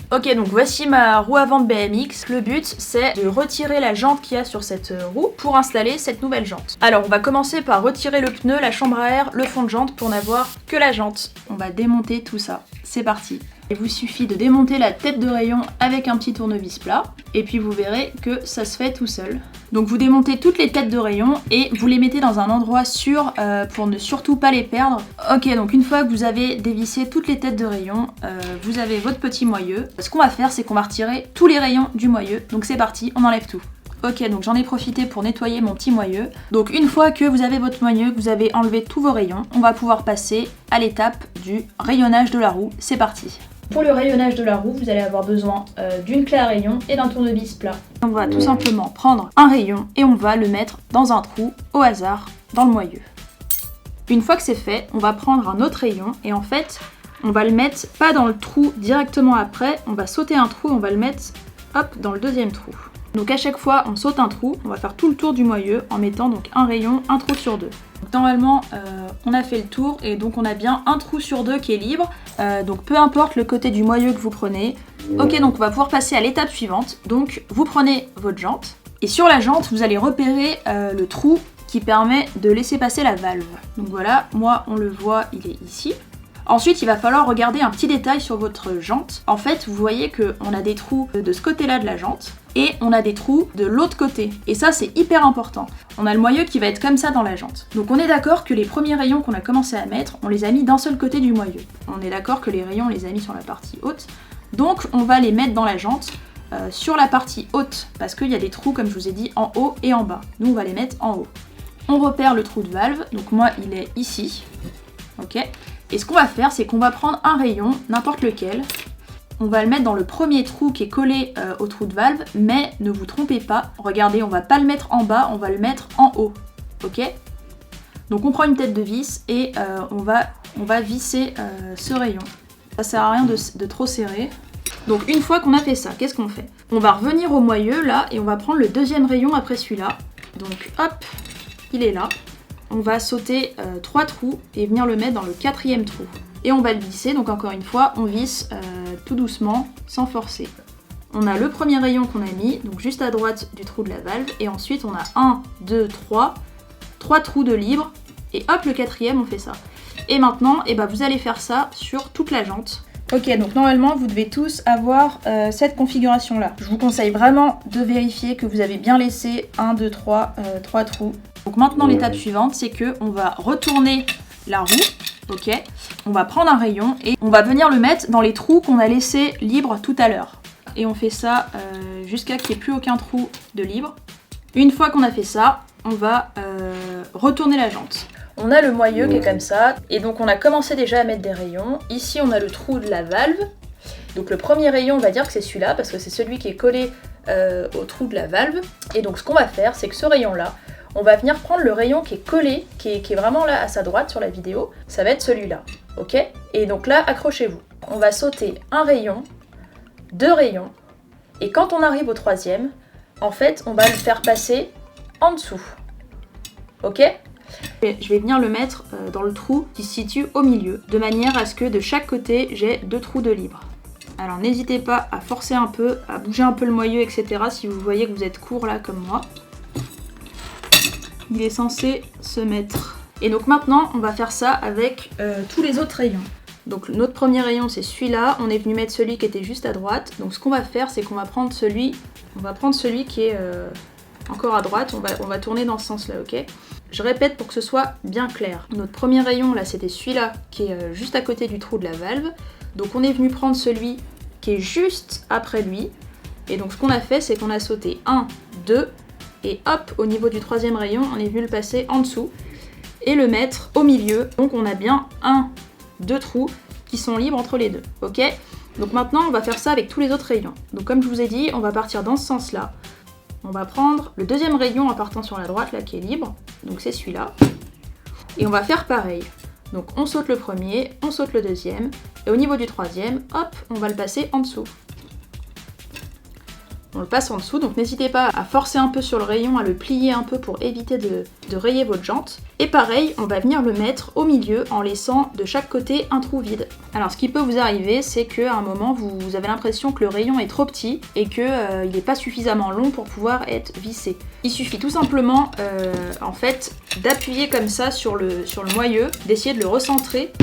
Ok, donc voici ma roue avant de BMX. Le but, c'est de retirer la jante qu'il y a sur cette roue pour installer cette nouvelle jante. Alors, on va commencer par retirer le pneu, la chambre à air, le fond de jante pour n'avoir que la jante. On va démonter tout ça. C'est parti. Il vous suffit de démonter la tête de rayon avec un petit tournevis plat et puis vous verrez que ça se fait tout seul. Donc vous démontez toutes les têtes de rayon et vous les mettez dans un endroit sûr pour ne surtout pas les perdre. Ok, donc une fois que vous avez dévissé toutes les têtes de rayon, vous avez votre petit moyeu. Ce qu'on va faire, c'est qu'on va retirer tous les rayons du moyeu. Donc c'est parti, on enlève tout. Ok, donc j'en ai profité pour nettoyer mon petit moyeu. Donc une fois que vous avez votre moyeu, que vous avez enlevé tous vos rayons, on va pouvoir passer à l'étape du rayonnage de la roue. C'est parti. Pour le rayonnage de la roue, vous allez avoir besoin d'une clé à rayon et d'un tournevis plat. On va tout simplement prendre un rayon et on va le mettre dans un trou au hasard dans le moyeu. Une fois que c'est fait, on va prendre un autre rayon et en fait, on va le mettre pas dans le trou directement après, on va sauter un trou et on va le mettre hop dans le deuxième trou. Donc à chaque fois, on saute un trou, on va faire tout le tour du moyeu en mettant donc un rayon, un trou sur deux. Donc, normalement, on a fait le tour et donc on a bien un trou sur deux qui est libre. Donc peu importe le côté du moyeu que vous prenez. Ok, donc on va pouvoir passer à l'étape suivante. Donc vous prenez votre jante et sur la jante, vous allez repérer le trou qui permet de laisser passer la valve. Donc voilà, moi on le voit, il est ici. Ensuite, il va falloir regarder un petit détail sur votre jante. En fait, vous voyez qu'on a des trous de ce côté-là de la jante et on a des trous de l'autre côté. Et ça, c'est hyper important. On a le moyeu qui va être comme ça dans la jante. Donc on est d'accord que les premiers rayons qu'on a commencé à mettre, on les a mis d'un seul côté du moyeu. On est d'accord que les rayons, on les a mis sur la partie haute. Donc on va les mettre dans la jante sur la partie haute parce qu'il y a des trous, comme je vous ai dit, en haut et en bas. Nous, on va les mettre en haut. On repère le trou de valve. Donc moi, il est ici. Ok ? Et ce qu'on va faire, c'est qu'on va prendre un rayon, n'importe lequel, on va le mettre dans le premier trou qui est collé au trou de valve, mais ne vous trompez pas, regardez, on va pas le mettre en bas, on va le mettre en haut, ok? Donc on prend une tête de vis et on va visser ce rayon. Ça sert à rien de trop serrer. Donc une fois qu'on a fait ça, qu'est-ce qu'on fait? On va revenir au moyeu là et on va prendre le deuxième rayon après celui-là. Donc hop, il est là. On va sauter 3 trous et venir le mettre dans le 4e trou. Et on va le visser, donc encore une fois, on visse tout doucement, sans forcer. On a le premier rayon qu'on a mis, donc juste à droite du trou de la valve, et ensuite on a 1, 2, 3 trous de libre, et hop, le 4e, on fait ça. Et maintenant, vous allez faire ça sur toute la jante. Ok, donc normalement, vous devez tous avoir cette configuration-là. Je vous conseille vraiment de vérifier que vous avez bien laissé 1, 2, 3 trous. Donc maintenant, l'étape suivante, c'est qu'on va retourner la roue, ok? On va prendre un rayon et on va venir le mettre dans les trous qu'on a laissés libres tout à l'heure. Et on fait ça jusqu'à qu'il n'y ait plus aucun trou de libre. Une fois qu'on a fait ça, on va retourner la jante. On a le moyeu qui est comme ça, et donc on a commencé déjà à mettre des rayons. Ici, on a le trou de la valve. Donc le premier rayon, on va dire que c'est celui-là, parce que c'est celui qui est collé au trou de la valve. Et donc ce qu'on va faire, c'est que ce rayon-là, on va venir prendre le rayon qui est collé, qui est vraiment là à sa droite sur la vidéo. Ça va être celui-là, ok? Et donc là, accrochez-vous. On va sauter un rayon, 2 rayons, et quand on arrive au 3e, en fait, on va le faire passer en dessous, ok? Je vais venir le mettre dans le trou qui se situe au milieu, de manière à ce que de chaque côté, j'ai 2 trous de libre. Alors n'hésitez pas à forcer un peu, à bouger un peu le moyeu, etc. si vous voyez que vous êtes court là, comme moi. Il est censé se mettre. Et donc maintenant, on va faire ça avec tous les autres rayons. Donc notre premier rayon, c'est celui-là. On est venu mettre celui qui était juste à droite. Donc ce qu'on va faire, c'est qu'on va prendre celui qui est encore à droite. On va tourner dans ce sens-là, ok? Je répète pour que ce soit bien clair. Notre premier rayon, là, c'était celui-là qui est juste à côté du trou de la valve. Donc on est venu prendre celui qui est juste après lui. Et donc ce qu'on a fait, c'est qu'on a sauté 1, 2... et hop, au niveau du 3e rayon, on est venu le passer en dessous et le mettre au milieu. Donc on a bien 1, 2 trous qui sont libres entre les deux, ok? Donc maintenant, on va faire ça avec tous les autres rayons. Donc comme je vous ai dit, on va partir dans ce sens-là. On va prendre le 2e rayon en partant sur la droite, là, qui est libre. Donc c'est celui-là. Et on va faire pareil. Donc on saute le premier, on saute le 2e. Et au niveau du 3e, hop, on va le passer en dessous. on le passe en dessous, donc n'hésitez pas à forcer un peu sur le rayon, à le plier un peu pour éviter de rayer votre jante. Et pareil, on va venir le mettre au milieu en laissant de chaque côté un trou vide. Alors ce qui peut vous arriver, c'est qu'à un moment vous avez l'impression que le rayon est trop petit et qu'il n'est pas suffisamment long pour pouvoir être vissé. Il suffit tout simplement en fait d'appuyer comme ça sur le moyeu, d'essayer de le recentrer.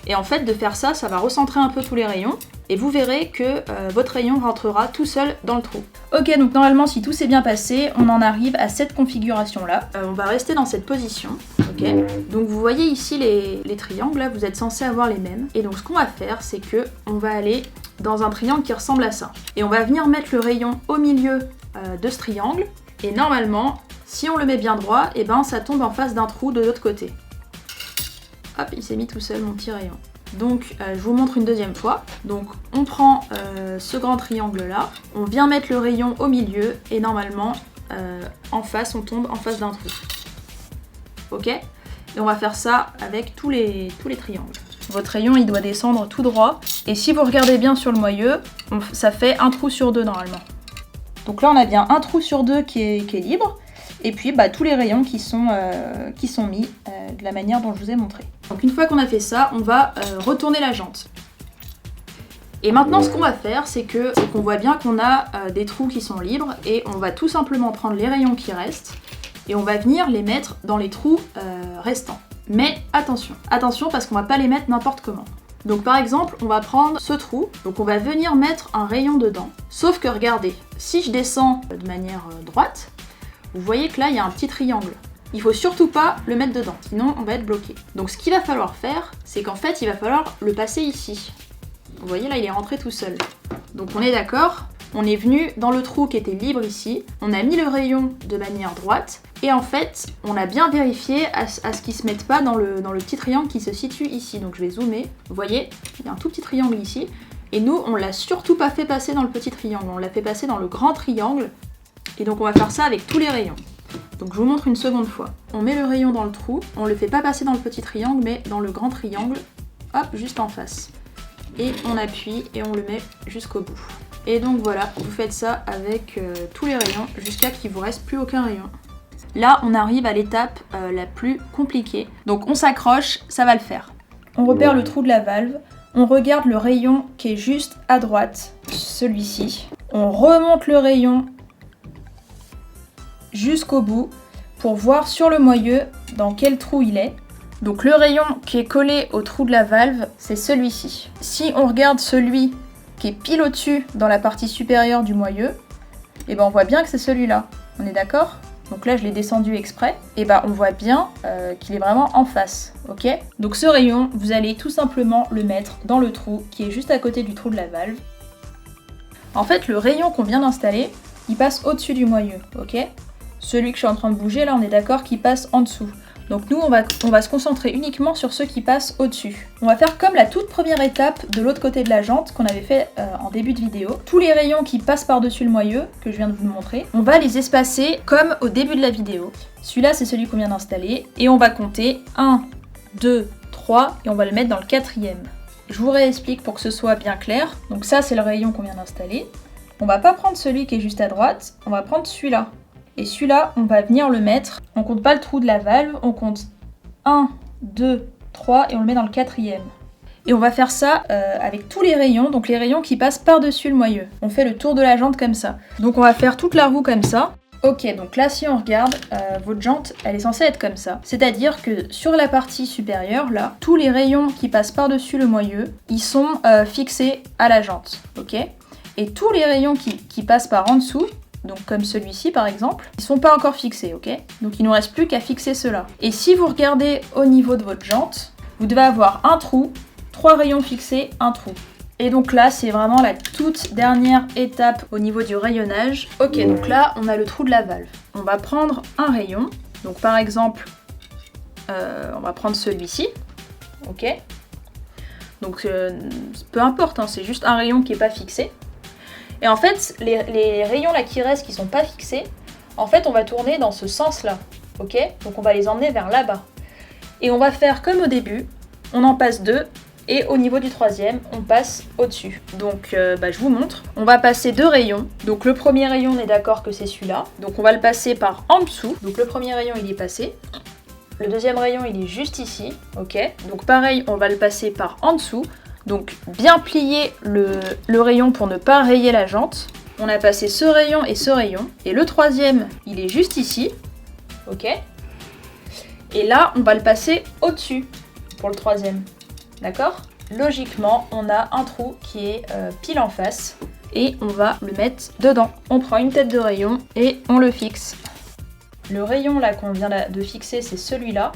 Et en fait, de faire ça, ça va recentrer un peu tous les rayons. Et vous verrez que votre rayon rentrera tout seul dans le trou. Ok, donc normalement, si tout s'est bien passé, on en arrive à cette configuration-là. On va rester dans cette position. Ok. Donc vous voyez ici les triangles, là, vous êtes censés avoir les mêmes. Et donc ce qu'on va faire, c'est que on va aller dans un triangle qui ressemble à ça. Et on va venir mettre le rayon au milieu de ce triangle. Et normalement, si on le met bien droit, et ben ça tombe en face d'un trou de l'autre côté. Hop, il s'est mis tout seul mon petit rayon. Donc je vous montre une deuxième fois. Donc on prend ce grand triangle là, on vient mettre le rayon au milieu et normalement en face on tombe en face d'un trou. Ok? Et on va faire ça avec tous les triangles. Votre rayon il doit descendre tout droit et si vous regardez bien sur le moyeu, ça fait un trou sur deux normalement. Donc là on a bien un trou sur deux qui est libre. Et puis tous les rayons qui sont mis de la manière dont je vous ai montré. Donc une fois qu'on a fait ça, on va retourner la jante. Et maintenant ce qu'on va faire, c'est qu'on voit bien qu'on a des trous qui sont libres et on va tout simplement prendre les rayons qui restent et on va venir les mettre dans les trous restants. Mais attention parce qu'on va pas les mettre n'importe comment. Donc par exemple, on va prendre ce trou, donc on va venir mettre un rayon dedans. Sauf que regardez, si je descends de manière droite, vous voyez que là, il y a un petit triangle. Il faut surtout pas le mettre dedans, sinon on va être bloqué. Donc ce qu'il va falloir faire, c'est qu'en fait, il va falloir le passer ici. Vous voyez, là, il est rentré tout seul. Donc on est d'accord, on est venu dans le trou qui était libre ici, on a mis le rayon de manière droite, et en fait, on a bien vérifié à ce qu'il ne se mette pas dans le petit triangle qui se situe ici. Donc je vais zoomer, vous voyez, il y a un tout petit triangle ici, et nous, on l'a surtout pas fait passer dans le petit triangle, on l'a fait passer dans le grand triangle. Et donc on va faire ça avec tous les rayons. Donc je vous montre une seconde fois. On met le rayon dans le trou, on le fait pas passer dans le petit triangle mais dans le grand triangle, hop, juste en face. Et on appuie et on le met jusqu'au bout. Et donc voilà, vous faites ça avec tous les rayons jusqu'à qu'il vous reste plus aucun rayon. Là on arrive à l'étape la plus compliquée. Donc on s'accroche, ça va le faire. On repère le trou de la valve, on regarde le rayon qui est juste à droite, celui-ci. On remonte le rayon jusqu'au bout pour voir sur le moyeu dans quel trou il est. Donc le rayon qui est collé au trou de la valve, c'est celui-ci. Si on regarde celui qui est pile au-dessus dans la partie supérieure du moyeu, et ben on voit bien que c'est celui-là. On est d'accord? Donc là je l'ai descendu exprès, et ben on voit bien qu'il est vraiment en face, ok? Donc ce rayon, vous allez tout simplement le mettre dans le trou qui est juste à côté du trou de la valve. En fait le rayon qu'on vient d'installer, il passe au-dessus du moyeu, ok? Celui que je suis en train de bouger, là, on est d'accord qu'il passe en dessous. Donc nous, on va se concentrer uniquement sur ceux qui passent au-dessus. On va faire comme la toute première étape de l'autre côté de la jante qu'on avait fait en début de vidéo. Tous les rayons qui passent par-dessus le moyeu, que je viens de vous montrer, on va les espacer comme au début de la vidéo. Celui-là, c'est celui qu'on vient d'installer. Et on va compter 1, 2, 3, et on va le mettre dans le quatrième. Je vous réexplique pour que ce soit bien clair. Donc ça, c'est le rayon qu'on vient d'installer. On va pas prendre celui qui est juste à droite, on va prendre celui-là. Et celui-là, on va venir le mettre, on compte pas le trou de la valve, on compte 1, 2, 3 et on le met dans le quatrième. Et on va faire ça avec tous les rayons, donc les rayons qui passent par-dessus le moyeu. On fait le tour de la jante comme ça. Donc on va faire toute la roue comme ça. Ok, donc là si on regarde, votre jante, elle est censée être comme ça. C'est-à-dire que sur la partie supérieure, là, tous les rayons qui passent par-dessus le moyeu, ils sont fixés à la jante, ok? Et tous les rayons qui passent par en dessous, donc comme celui-ci par exemple, ils sont pas encore fixés, ok? Donc il nous reste plus qu'à fixer ceux-là. Et si vous regardez au niveau de votre jante, vous devez avoir un trou, 3 rayons fixés, un trou. Et donc là, c'est vraiment la toute dernière étape au niveau du rayonnage. Ok, donc là, on a le trou de la valve. On va prendre un rayon. Donc par exemple, on va prendre celui-ci, ok? Donc peu importe, hein, c'est juste un rayon qui n'est pas fixé. Et en fait, les rayons là qui restent, qui sont pas fixés, en fait, on va tourner dans ce sens-là, ok? Donc on va les emmener vers là-bas. Et on va faire comme au début, on en passe 2, Et au niveau du troisième, on passe au-dessus. Donc je vous montre. On va passer 2 rayons. Donc le premier rayon, on est d'accord que c'est celui-là. Donc on va le passer par en dessous. Donc le premier rayon, il est passé. Le deuxième rayon, il est juste ici. Ok. Donc pareil, on va le passer par en dessous. Donc bien plier le rayon pour ne pas rayer la jante. On a passé ce rayon et ce rayon. Et le troisième, il est juste ici. Ok. Et là, on va le passer au-dessus pour le troisième. D'accord ? Logiquement, on a un trou qui est pile en face et on va le mettre dedans. On prend une tête de rayon et on le fixe. Le rayon là qu'on vient de fixer, c'est celui-là.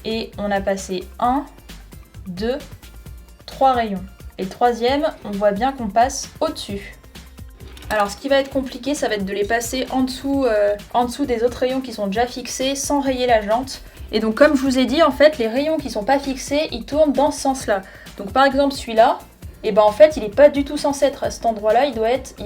Et on a passé 1, 2, 3 rayons. Et le troisième, on voit bien qu'on passe au-dessus. Alors ce qui va être compliqué, ça va être de les passer en dessous des autres rayons qui sont déjà fixés sans rayer la jante. Et donc comme je vous ai dit, en fait, les rayons qui sont pas fixés, ils tournent dans ce sens-là. Donc par exemple celui-là, et en fait, il est pas du tout censé être à cet endroit-là, il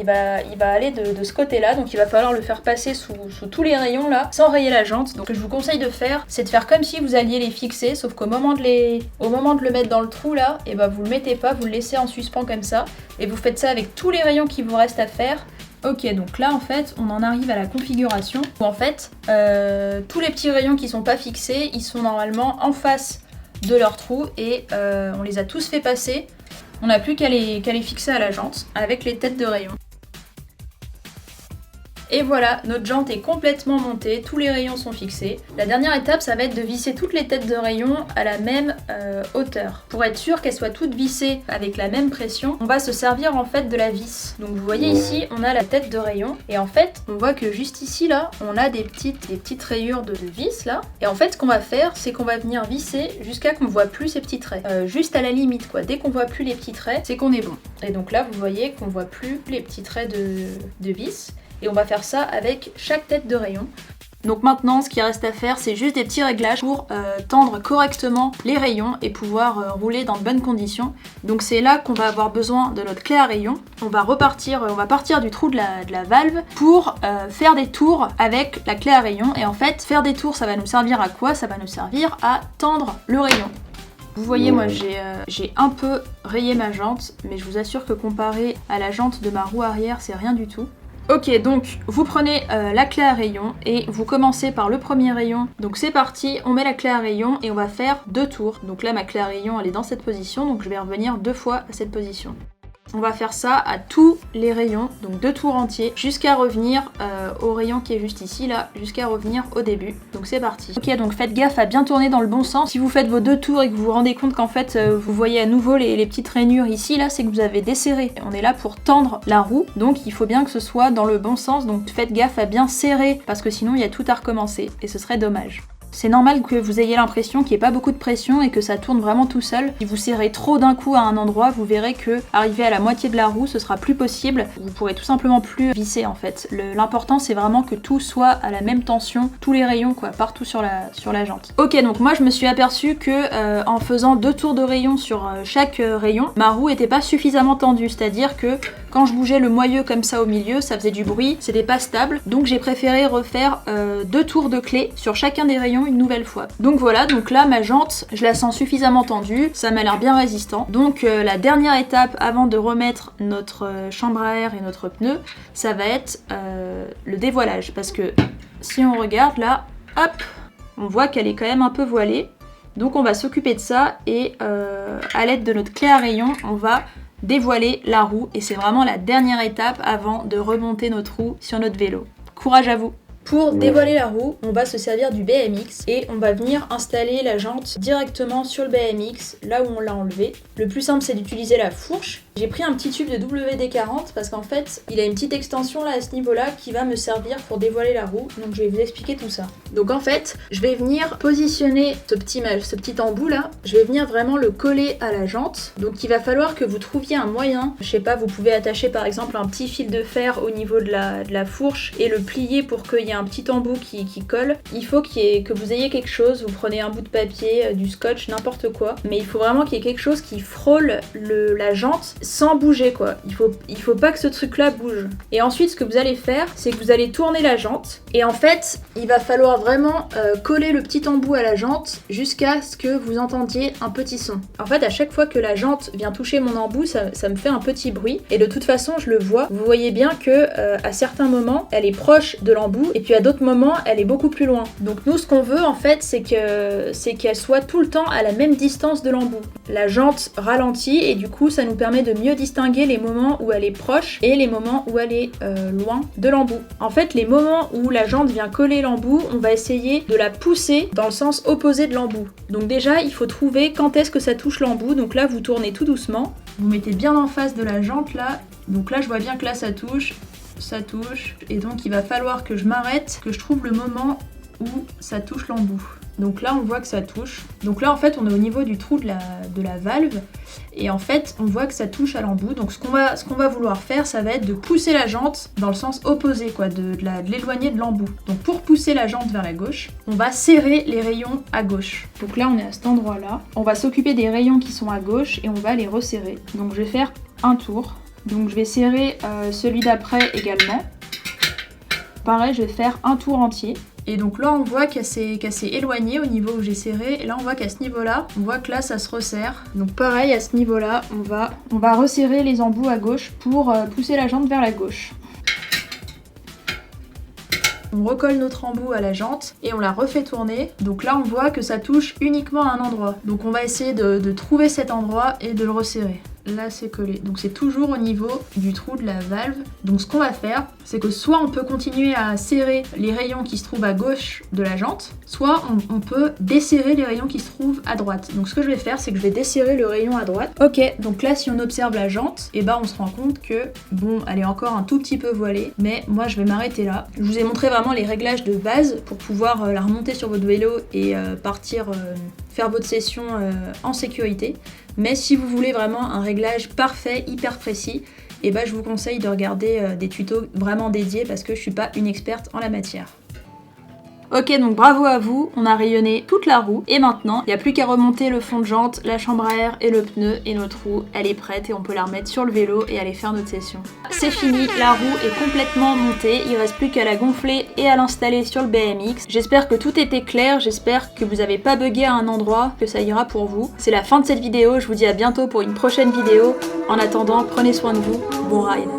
va aller de ce côté-là, donc il va falloir le faire passer sous tous les rayons là, sans rayer la jante. Donc ce que je vous conseille de faire, c'est de faire comme si vous alliez les fixer, sauf qu'au moment de le mettre dans le trou là, vous le mettez pas, vous le laissez en suspens comme ça, et vous faites ça avec tous les rayons qui vous restent à faire. Ok, donc là en fait on en arrive à la configuration où en fait tous les petits rayons qui sont pas fixés, ils sont normalement en face de leur trou et on les a tous fait passer. On n'a plus qu'à les fixer à la jante avec les têtes de rayons. Et voilà, notre jante est complètement montée, tous les rayons sont fixés. La dernière étape, ça va être de visser toutes les têtes de rayons à la même hauteur. Pour être sûr qu'elles soient toutes vissées avec la même pression, on va se servir en fait de la vis. Donc vous voyez ici, on a la tête de rayon. Et en fait, on voit que juste ici, là, on a des petites rayures de vis, là. Et en fait, ce qu'on va faire, c'est qu'on va venir visser jusqu'à qu'on voit plus ces petits traits. Juste à la limite, quoi. Dès qu'on voit plus les petits traits, c'est qu'on est bon. Et donc là, vous voyez qu'on voit plus les petits traits de vis. Et on va faire ça avec chaque tête de rayon. Donc maintenant, ce qui reste à faire, c'est juste des petits réglages pour tendre correctement les rayons et pouvoir rouler dans de bonnes conditions. Donc c'est là qu'on va avoir besoin de notre clé à rayons. On va partir du trou de la valve pour faire des tours avec la clé à rayons. Et en fait, faire des tours, ça va nous servir à quoi ? Ça va nous servir à tendre le rayon. Vous voyez, moi j'ai un peu rayé ma jante, mais je vous assure que comparé à la jante de ma roue arrière, c'est rien du tout. Ok, donc vous prenez la clé à rayon et vous commencez par le premier rayon. Donc c'est parti, on met la clé à rayon et on va faire 2 tours. Donc là ma clé à rayon elle est dans cette position, donc je vais revenir 2 fois à cette position. On va faire ça à tous les rayons, donc 2 tours entiers, jusqu'à revenir au rayon qui est juste ici, là, jusqu'à revenir au début. Donc c'est parti. Ok, donc faites gaffe à bien tourner dans le bon sens. Si vous faites vos 2 tours et que vous vous rendez compte qu'en fait vous voyez à nouveau les petites rainures ici, là, c'est que vous avez desserré. On est là pour tendre la roue, donc il faut bien que ce soit dans le bon sens. Donc faites gaffe à bien serrer, parce que sinon il y a tout à recommencer, et ce serait dommage. C'est normal que vous ayez l'impression qu'il n'y ait pas beaucoup de pression et que ça tourne vraiment tout seul. Si vous serrez trop d'un coup à un endroit, vous verrez que arrivé à la moitié de la roue, ce sera plus possible. Vous pourrez tout simplement plus visser en fait. L'important c'est vraiment que tout soit à la même tension, tous les rayons quoi, partout sur la jante. Ok, donc moi je me suis aperçue que en faisant 2 tours de rayon sur chaque rayon, ma roue était pas suffisamment tendue, c'est-à-dire que quand je bougeais le moyeu comme ça au milieu, ça faisait du bruit, c'était pas stable, donc j'ai préféré refaire 2 tours de clé sur chacun des rayons une nouvelle fois. Donc voilà, donc là ma jante, je la sens suffisamment tendue, ça m'a l'air bien résistant. Donc la dernière étape avant de remettre notre chambre à air et notre pneu, ça va être le dévoilage, parce que si on regarde là, hop, on voit qu'elle est quand même un peu voilée. Donc on va s'occuper de ça et à l'aide de notre clé à rayon, on va dévoiler la roue et c'est vraiment la dernière étape avant de remonter notre roue sur notre vélo. Courage à vous! Pour dévoiler la roue, on va se servir du BMX et on va venir installer la jante directement sur le BMX, là où on l'a enlevé. Le plus simple c'est d'utiliser la fourche. J'ai pris un petit tube de WD-40 parce qu'en fait, il a une petite extension là à ce niveau-là qui va me servir pour dévoiler la roue. Donc je vais vous expliquer tout ça. Donc en fait, je vais venir positionner ce petit embout là. Je vais venir vraiment le coller à la jante. Donc il va falloir que vous trouviez un moyen. Je sais pas, vous pouvez attacher par exemple un petit fil de fer au niveau de la fourche et le plier pour qu'il y ait un petit embout qui colle. Il faut que vous ayez quelque chose. Vous prenez un bout de papier, du scotch, n'importe quoi. Mais il faut vraiment qu'il y ait quelque chose qui frôle la jante. sans bouger quoi. Il faut pas que ce truc là bouge. Et ensuite ce que vous allez faire, c'est que vous allez tourner la jante. Et en fait, il va falloir vraiment coller le petit embout à la jante jusqu'à ce que vous entendiez un petit son. En fait, à chaque fois que la jante vient toucher mon embout, ça me fait un petit bruit. Et de toute façon, je le vois. Vous voyez bien que à certains moments, elle est proche de l'embout et puis à d'autres moments, elle est beaucoup plus loin. Donc nous, ce qu'on veut en fait, c'est qu'elle soit tout le temps à la même distance de l'embout. La jante ralentit et du coup, ça nous permet de mieux distinguer les moments où elle est proche et les moments où elle est loin de l'embout. En fait, les moments où la jante vient coller l'embout, on va essayer de la pousser dans le sens opposé de l'embout. Donc déjà, il faut trouver quand est-ce que ça touche l'embout. Donc là, vous tournez tout doucement. Vous mettez bien en face de la jante là. Donc là, je vois bien que là, ça touche. Et donc il va falloir que je m'arrête, que je trouve le moment où ça touche l'embout. Donc là on voit que ça touche. Donc là en fait on est au niveau du trou de la valve et en fait on voit que ça touche à l'embout. Donc ce qu'on va vouloir faire, ça va être de pousser la jante dans le sens opposé quoi, de l'éloigner de l'embout. Donc pour pousser la jante vers la gauche, on va serrer les rayons à gauche. Donc là on est à cet endroit là. On va s'occuper des rayons qui sont à gauche et on va les resserrer. Donc je vais faire un tour. Donc je vais serrer celui d'après également. Pareil, je vais faire un tour entier. Et donc là, on voit qu'elle s'est éloignée au niveau où j'ai serré. Et là, on voit qu'à ce niveau-là, on voit que là, ça se resserre. Donc pareil, à ce niveau-là, on va resserrer les embouts à gauche pour pousser la jante vers la gauche. On recolle notre embout à la jante et on la refait tourner. Donc là, on voit que ça touche uniquement à un endroit. Donc on va essayer de trouver cet endroit et de le resserrer. Là c'est collé, donc c'est toujours au niveau du trou de la valve. Donc ce qu'on va faire, c'est que soit on peut continuer à serrer les rayons qui se trouvent à gauche de la jante, soit on peut desserrer les rayons qui se trouvent à droite. Donc ce que je vais faire, c'est que je vais desserrer le rayon à droite. Ok, donc là si on observe la jante, et on se rend compte que bon, elle est encore un tout petit peu voilée, mais moi je vais m'arrêter là. Je vous ai montré vraiment les réglages de base pour pouvoir la remonter sur votre vélo et partir faire votre session en sécurité. Mais si vous voulez vraiment un réglage parfait, hyper précis, je vous conseille de regarder des tutos vraiment dédiés parce que je suis pas une experte en la matière. Ok, donc bravo à vous, on a rayonné toute la roue et maintenant il n'y a plus qu'à remonter le fond de jante, la chambre à air et le pneu et notre roue, elle est prête et on peut la remettre sur le vélo et aller faire notre session. C'est fini, la roue est complètement montée, il reste plus qu'à la gonfler et à l'installer sur le BMX. J'espère que tout était clair, j'espère que vous n'avez pas bugué à un endroit, que ça ira pour vous. C'est la fin de cette vidéo, je vous dis à bientôt pour une prochaine vidéo. En attendant, prenez soin de vous, bon ride.